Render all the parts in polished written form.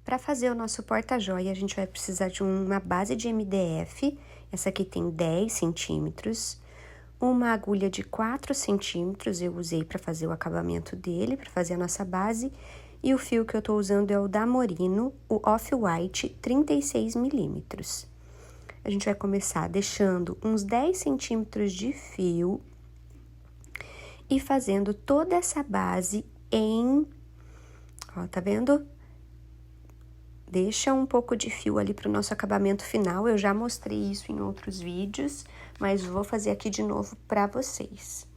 Para fazer o nosso porta-joia, a gente vai precisar de uma base de MDF, essa aqui tem 10 centímetros, uma agulha de 4 centímetros, eu usei para fazer o acabamento dele, para fazer a nossa base, e o fio que eu tô usando é o da Morino, o Off-White 36 milímetros. A gente vai começar deixando uns 10 centímetros de fio e fazendo toda essa base ó, tá vendo? Deixa um pouco de fio ali para o nosso acabamento final, eu já mostrei isso em outros vídeos, mas vou fazer aqui de novo para vocês.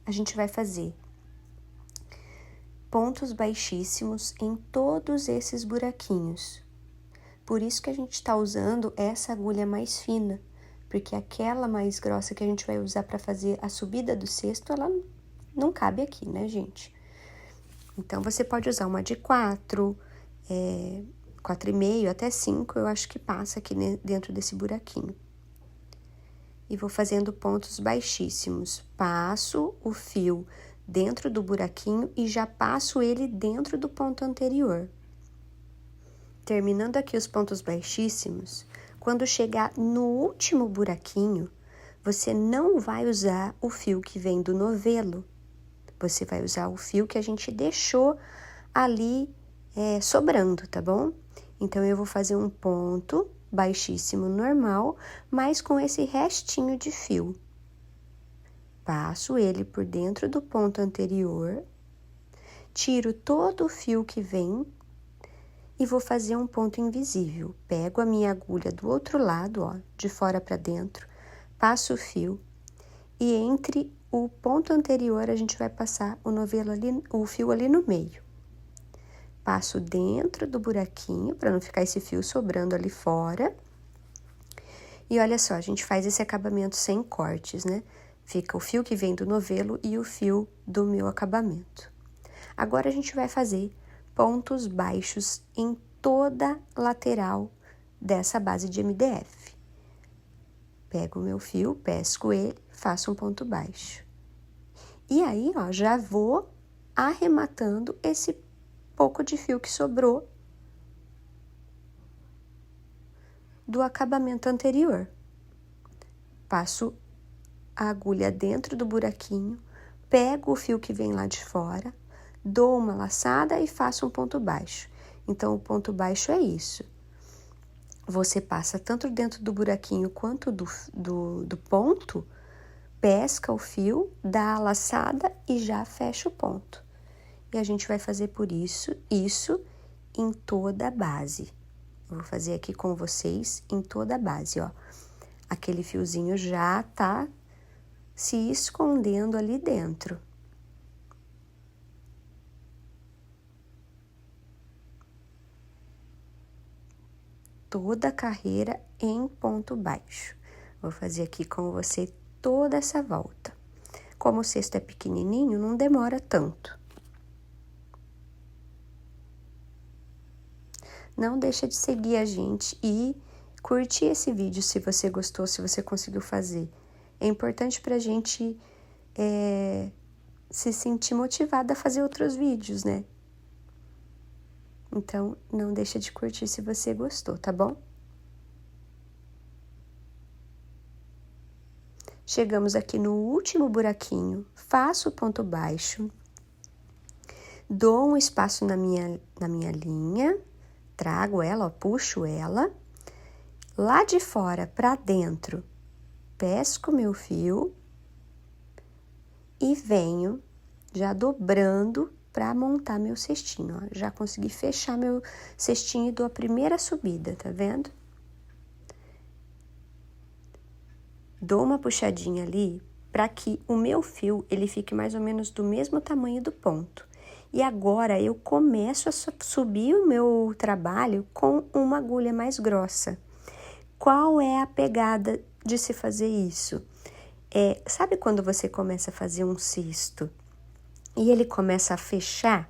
A gente vai fazer pontos baixíssimos em todos esses buraquinhos. Por isso que a gente tá usando essa agulha mais fina, porque aquela mais grossa que a gente vai usar para fazer a subida do cesto, ela não cabe aqui, né, gente? Então, você pode usar uma de 4, 4,5 até 5, eu acho que passa aqui dentro desse buraquinho. E vou fazendo pontos baixíssimos. Passo o fio dentro do buraquinho e já passo ele dentro do ponto anterior. Terminando aqui os pontos baixíssimos, quando chegar no último buraquinho, você não vai usar o fio que vem do novelo. Você vai usar o fio que a gente deixou ali sobrando, tá bom? Então, eu vou fazer um ponto baixíssimo normal, mas com esse restinho de fio. Passo ele por dentro do ponto anterior, tiro todo o fio que vem e vou fazer um ponto invisível. Pego a minha agulha do outro lado, ó, de fora para dentro, passo o fio e entre o ponto anterior a gente vai passar o fio ali no meio. Passo dentro do buraquinho, para não ficar esse fio sobrando ali fora. E olha só, a gente faz esse acabamento sem cortes, né? Fica o fio que vem do novelo e o fio do meu acabamento. Agora, a gente vai fazer pontos baixos em toda lateral dessa base de MDF. Pego o meu fio, pesco ele, faço um ponto baixo. E aí, ó, já vou arrematando esse pouco de fio que sobrou do acabamento anterior. Passo a agulha dentro do buraquinho, pego o fio que vem lá de fora, dou uma laçada e faço um ponto baixo. Então, o ponto baixo é isso. Você passa tanto dentro do buraquinho quanto do ponto, pesca o fio, dá a laçada e já fecha o ponto. E a gente vai fazer por isso em toda a base. Eu vou fazer aqui com vocês em toda a base, ó. Aquele fiozinho já tá se escondendo ali dentro. Toda a carreira em ponto baixo. Vou fazer aqui com você toda essa volta. Como o cesto é pequenininho, não demora tanto. Não deixa de seguir a gente e curtir esse vídeo se você gostou, se você conseguiu fazer. É importante pra gente se sentir motivada a fazer outros vídeos, né? Então, não deixa de curtir se você gostou, tá bom? Chegamos aqui no último buraquinho, faço o ponto baixo, dou um espaço na minha linha, trago ela, ó, puxo ela, lá de fora para dentro, pesco meu fio e venho já dobrando para montar meu cestinho, ó. Já consegui fechar meu cestinho e dou a primeira subida, tá vendo? Dou uma puxadinha ali para que o meu fio, ele fique mais ou menos do mesmo tamanho do ponto. E agora, eu começo a subir o meu trabalho com uma agulha mais grossa. Qual é a pegada de se fazer isso? Sabe quando você começa a fazer um cesto e ele começa a fechar?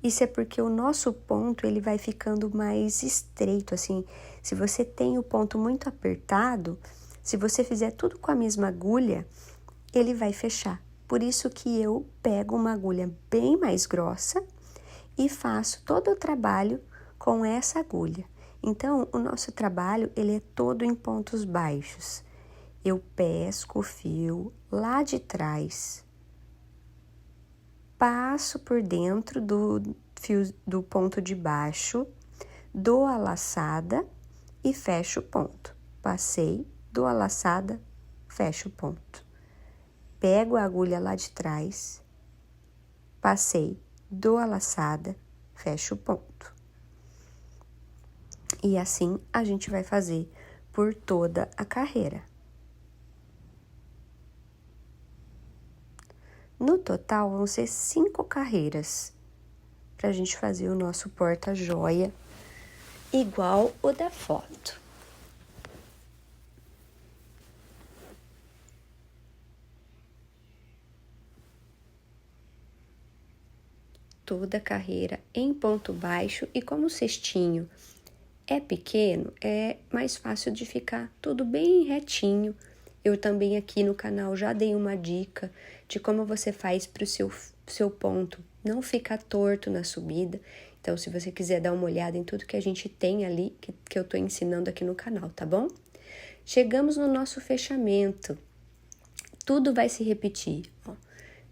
Isso é porque o nosso ponto, ele vai ficando mais estreito, assim. Se você tem o ponto muito apertado, se você fizer tudo com a mesma agulha, ele vai fechar. Por isso que eu pego uma agulha bem mais grossa e faço todo o trabalho com essa agulha. Então, o nosso trabalho, ele é todo em pontos baixos. Eu pesco o fio lá de trás, passo por dentro do fio do ponto de baixo, dou a laçada e fecho o ponto. Passei, dou a laçada, fecho o ponto. Pego a agulha lá de trás, passei, dou a laçada, fecho o ponto. E assim a gente vai fazer por toda a carreira. No total, vão ser 5 carreiras para a gente fazer o nosso porta-joia igual o da foto. Toda a carreira em ponto baixo, e como o cestinho é pequeno, é mais fácil de ficar tudo bem retinho. Eu também aqui no canal já dei uma dica de como você faz para o seu ponto não ficar torto na subida. Então, se você quiser dar uma olhada em tudo que a gente tem ali, que eu tô ensinando aqui no canal, tá bom? Chegamos no nosso fechamento. Tudo vai se repetir, ó.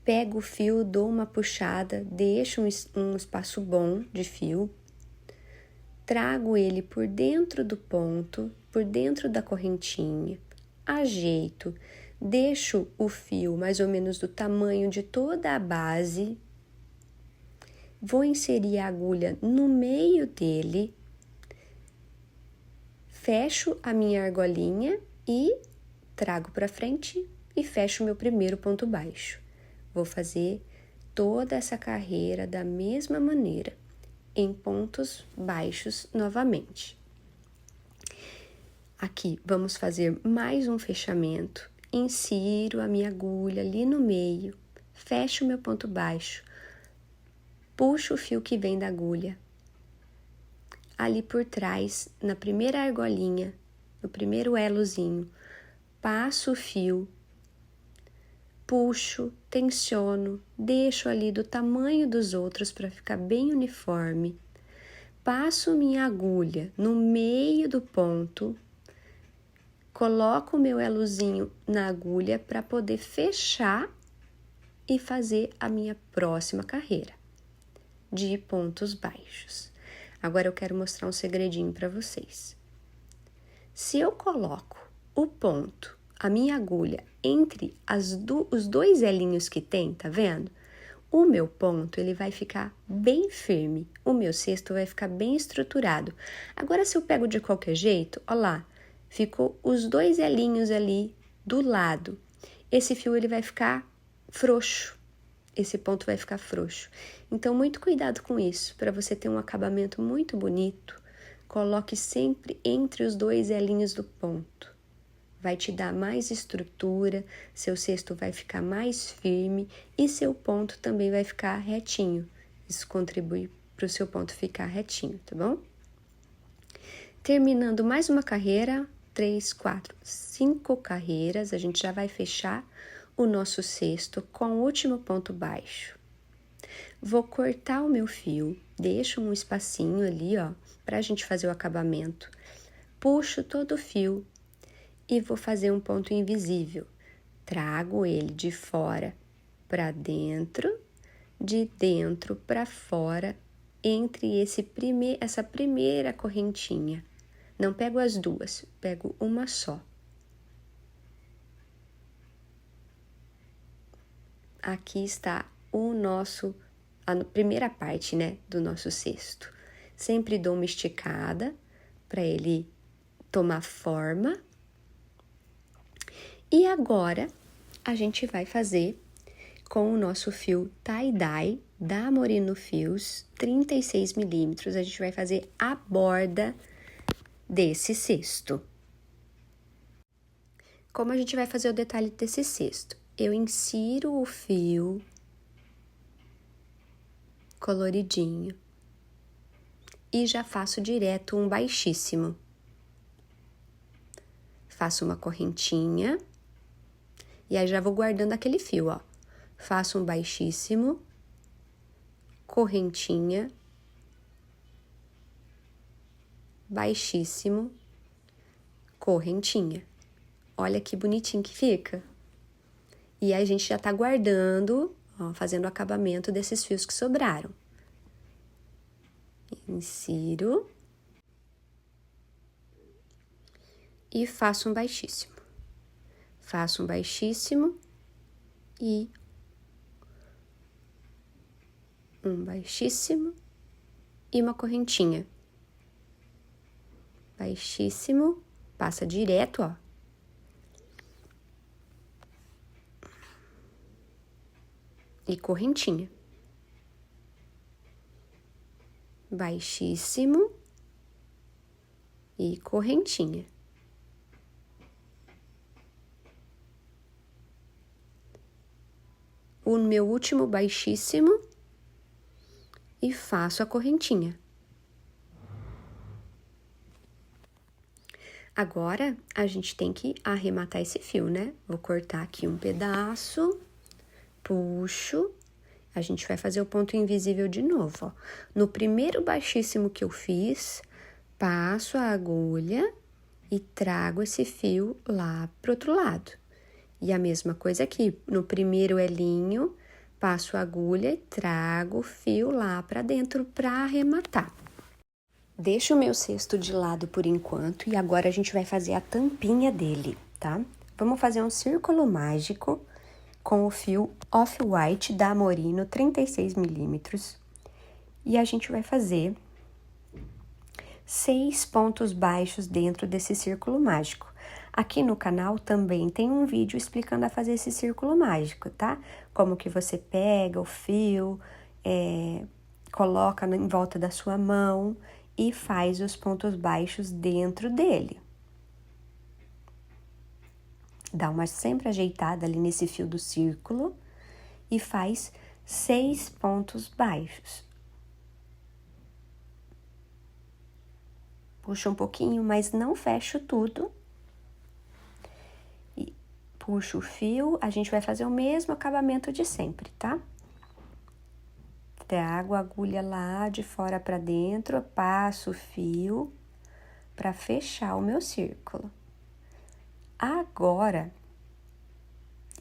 Pego o fio, dou uma puxada, deixo um espaço bom de fio, trago ele por dentro do ponto, por dentro da correntinha, ajeito, deixo o fio mais ou menos do tamanho de toda a base, vou inserir a agulha no meio dele, fecho a minha argolinha e trago para frente e fecho o meu primeiro ponto baixo. Vou fazer toda essa carreira da mesma maneira, em pontos baixos novamente. Aqui, vamos fazer mais um fechamento. Insiro a minha agulha ali no meio, fecho o meu ponto baixo, puxo o fio que vem da agulha. Ali por trás, na primeira argolinha, no primeiro elozinho, passo o fio, puxo, tensiono, deixo ali do tamanho dos outros para ficar bem uniforme. Passo minha agulha no meio do ponto, coloco o meu elozinho na agulha para poder fechar e fazer a minha próxima carreira de pontos baixos. Agora eu quero mostrar um segredinho para vocês. Se eu coloco o ponto, a minha agulha, entre os dois elinhos que tem, tá vendo? O meu ponto, ele vai ficar bem firme, o meu cesto vai ficar bem estruturado. Agora, se eu pego de qualquer jeito, ó lá, ficou os dois elinhos ali do lado. Esse fio, ele vai ficar frouxo, esse ponto vai ficar frouxo. Então, muito cuidado com isso, para você ter um acabamento muito bonito, coloque sempre entre os dois elinhos do ponto. Vai te dar mais estrutura, seu cesto vai ficar mais firme e seu ponto também vai ficar retinho. Isso contribui para o seu ponto ficar retinho, tá bom? Terminando mais uma carreira, 3, 4, 5 carreiras, a gente já vai fechar o nosso cesto com o último ponto baixo. Vou cortar o meu fio, deixo um espacinho ali, ó, pra gente fazer o acabamento. Puxo todo o fio e vou fazer um ponto invisível. Trago ele de fora para dentro, de dentro para fora, entre essa primeira correntinha. Não pego as duas, pego uma só. Aqui está a primeira parte, né, do nosso cesto. Sempre dou uma esticada para ele tomar forma. E agora, a gente vai fazer com o nosso fio tie-dye da Morino Fios, 36 milímetros. A gente vai fazer a borda desse cesto. Como a gente vai fazer o detalhe desse cesto? Eu insiro o fio coloridinho e já faço direto um baixíssimo. Faço uma correntinha. E aí, já vou guardando aquele fio, ó. Faço um baixíssimo, correntinha, baixíssimo, correntinha. Olha que bonitinho que fica. E aí a gente já tá guardando, ó, fazendo o acabamento desses fios que sobraram. Insiro. E faço um baixíssimo. Faço um baixíssimo e um baixíssimo e uma correntinha. Baixíssimo, passa direto, ó. E correntinha. Baixíssimo e correntinha. O meu último baixíssimo e faço a correntinha. Agora, a gente tem que arrematar esse fio, né? Vou cortar aqui um pedaço, puxo, a gente vai fazer o ponto invisível de novo, ó. No primeiro baixíssimo que eu fiz, passo a agulha e trago esse fio lá pro outro lado. E a mesma coisa aqui, no primeiro elinho, passo a agulha e trago o fio lá pra dentro pra arrematar. Deixo o meu cesto de lado por enquanto e agora a gente vai fazer a tampinha dele, tá? Vamos fazer um círculo mágico com o fio Off-White da Amorino 36 milímetros. E a gente vai fazer 6 pontos baixos dentro desse círculo mágico. Aqui no canal também tem um vídeo explicando a fazer esse círculo mágico, tá? Como que você pega o fio, coloca em volta da sua mão e faz os pontos baixos dentro dele. Dá uma sempre ajeitada ali nesse fio do círculo e faz 6 pontos baixos. Puxa um pouquinho, mas não fecho tudo. E puxo o fio, a gente vai fazer o mesmo acabamento de sempre, tá? Trago a agulha lá de fora pra dentro, passo o fio pra fechar o meu círculo. Agora,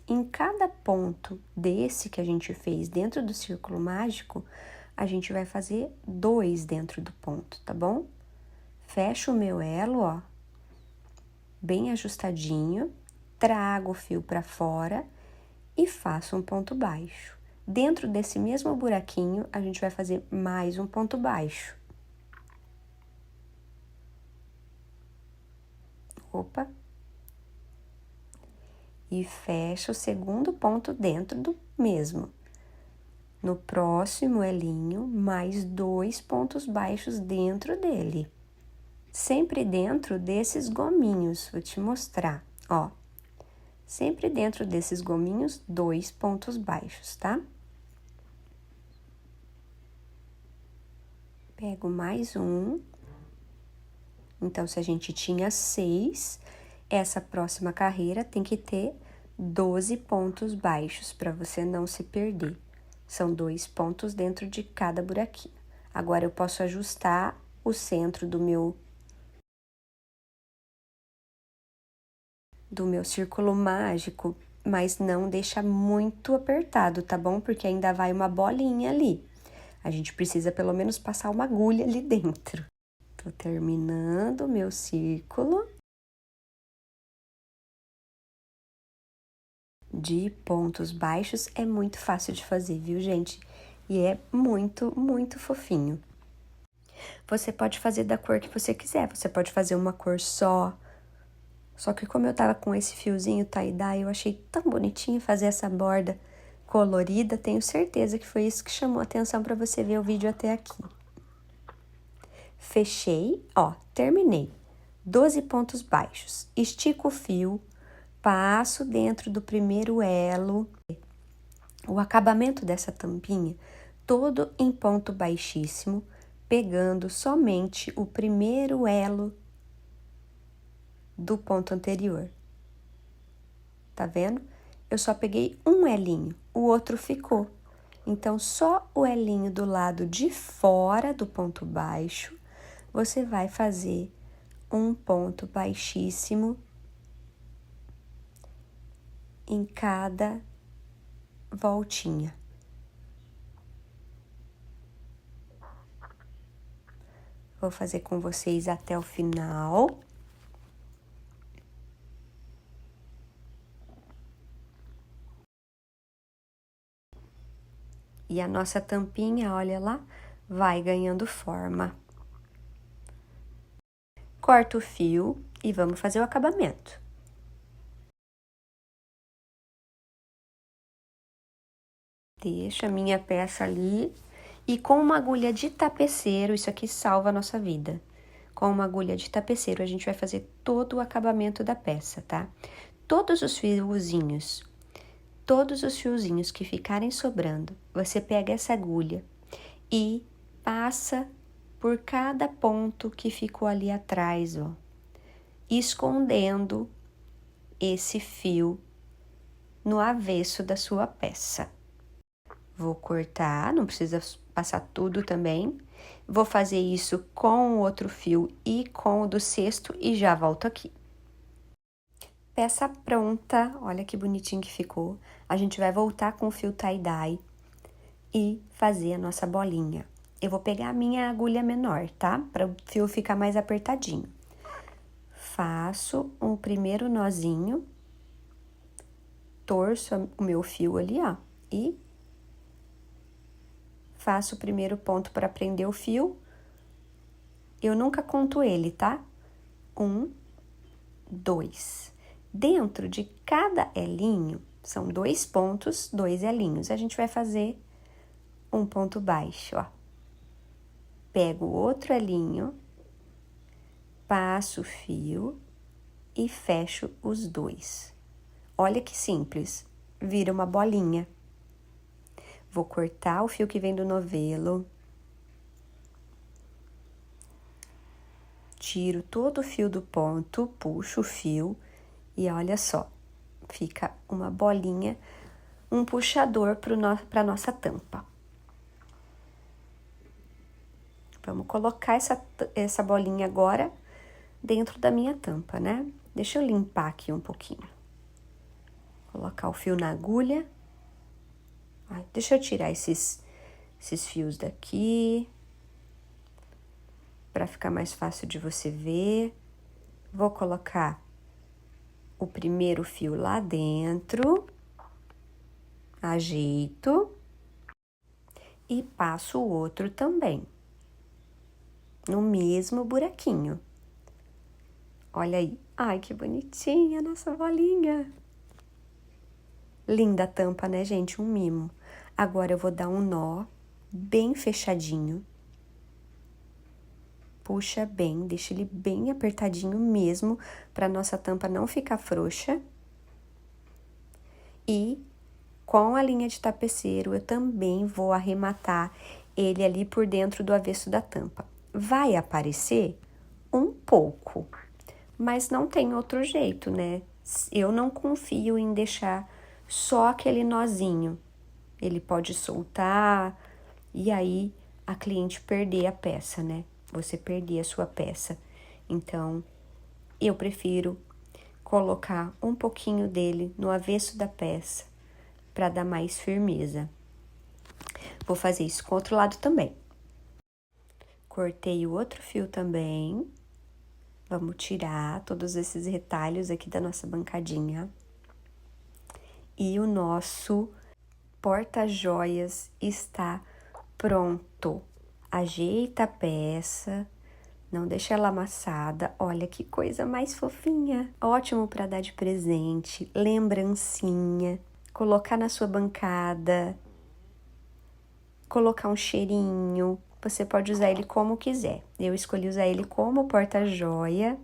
em cada ponto desse que a gente fez dentro do círculo mágico, a gente vai fazer 2 dentro do ponto, tá bom? Fecho o meu elo, ó, bem ajustadinho, trago o fio pra fora e faço um ponto baixo. Dentro desse mesmo buraquinho, a gente vai fazer mais um ponto baixo. Opa! E fecha o segundo ponto dentro do mesmo. No próximo elinho, mais 2 pontos baixos dentro dele. Sempre dentro desses gominhos, vou te mostrar, ó. Sempre dentro desses gominhos, 2 pontos baixos, tá? Pego mais um. Então, se a gente tinha 6, essa próxima carreira tem que ter 12 pontos baixos para você não se perder. São 2 pontos dentro de cada buraquinho. Agora, eu posso ajustar o centro do meu círculo mágico, mas não deixa muito apertado, tá bom? Porque ainda vai uma bolinha ali. A gente precisa pelo menos passar uma agulha ali dentro. Tô terminando o meu círculo de pontos baixos. É muito fácil de fazer, viu, gente? E é muito, muito fofinho. Você pode fazer da cor que você quiser, você pode fazer uma cor só. Só que como eu tava com esse fiozinho tie-dye, eu achei tão bonitinho fazer essa borda colorida, tenho certeza que foi isso que chamou a atenção para você ver o vídeo até aqui. Fechei, ó, terminei. 12 pontos baixos. Estico o fio, passo dentro do primeiro elo. O acabamento dessa tampinha, todo em ponto baixíssimo, pegando somente o primeiro elo do ponto anterior. Tá vendo? Eu só peguei um elinho, o outro ficou. Então, só o elinho do lado de fora do ponto baixo, você vai fazer um ponto baixíssimo em cada voltinha. Vou fazer com vocês até o final. E a nossa tampinha, olha lá, vai ganhando forma. Corta o fio e vamos fazer o acabamento. Deixa a minha peça ali. E com uma agulha de tapeceiro, isso aqui salva a nossa vida. Com uma agulha de tapeceiro, a gente vai fazer todo o acabamento da peça, tá? Todos os fiozinhos que ficarem sobrando, você pega essa agulha e passa por cada ponto que ficou ali atrás, ó, escondendo esse fio no avesso da sua peça. Vou cortar, não precisa passar tudo também. Vou fazer isso com o outro fio e com o do cesto e já volto aqui. Peça pronta, olha que bonitinho que ficou. A gente vai voltar com o fio tie-dye e fazer a nossa bolinha. Eu vou pegar a minha agulha menor, tá? Para o fio ficar mais apertadinho. Faço um primeiro nozinho, torço o meu fio ali, ó, e faço o primeiro ponto para prender o fio. Eu nunca conto ele, tá? 1, 2. Dentro de cada elinho, são 2 pontos, 2 elinhos. A gente vai fazer um ponto baixo, ó. Pego o outro elinho, passo o fio e fecho os 2. Olha que simples, vira uma bolinha. Vou cortar o fio que vem do novelo. Tiro todo o fio do ponto, puxo o fio e olha só, fica uma bolinha, um puxador para nossa tampa. Vamos colocar essa bolinha agora dentro da minha tampa, né? Deixa eu limpar aqui um pouquinho. Colocar o fio na agulha. Ai, deixa eu tirar esses fios daqui, para ficar mais fácil de você ver. Vou colocar o primeiro fio lá dentro, ajeito e passo o outro também, no mesmo buraquinho. Olha aí, ai que bonitinha a nossa bolinha. Linda a tampa, né, gente? Um mimo. Agora eu vou dar um nó bem fechadinho. Puxa bem, deixa ele bem apertadinho mesmo, para nossa tampa não ficar frouxa. E com a linha de tapeceiro, eu também vou arrematar ele ali por dentro do avesso da tampa. Vai aparecer um pouco, mas não tem outro jeito, né? Eu não confio em deixar só aquele nozinho. Ele pode soltar e aí a cliente perder a peça, né? Você perder a sua peça. Então, eu prefiro colocar um pouquinho dele no avesso da peça para dar mais firmeza. Vou fazer isso com o outro lado também. Cortei o outro fio também. Vamos tirar todos esses retalhos aqui da nossa bancadinha. E o nosso porta-joias está pronto. Ajeita a peça, não deixa ela amassada. Olha que coisa mais fofinha. Ótimo para dar de presente, lembrancinha, colocar na sua bancada, colocar um cheirinho. Você pode usar ele como quiser. Eu escolhi usar ele como porta-joia.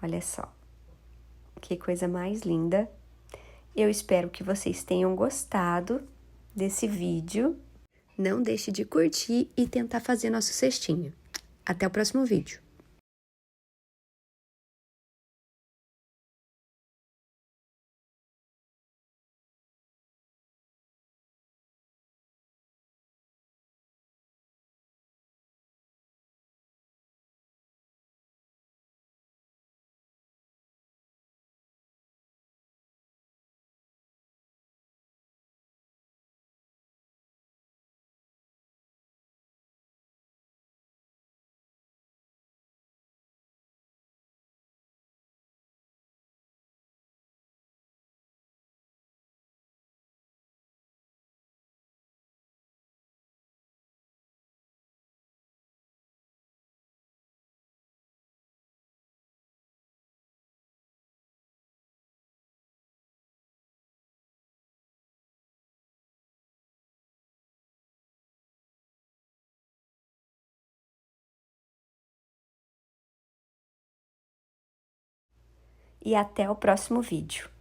Olha só, que coisa mais linda. Eu espero que vocês tenham gostado desse vídeo. Não deixe de curtir e tentar fazer nosso cestinho. Até o próximo vídeo. e até o próximo vídeo.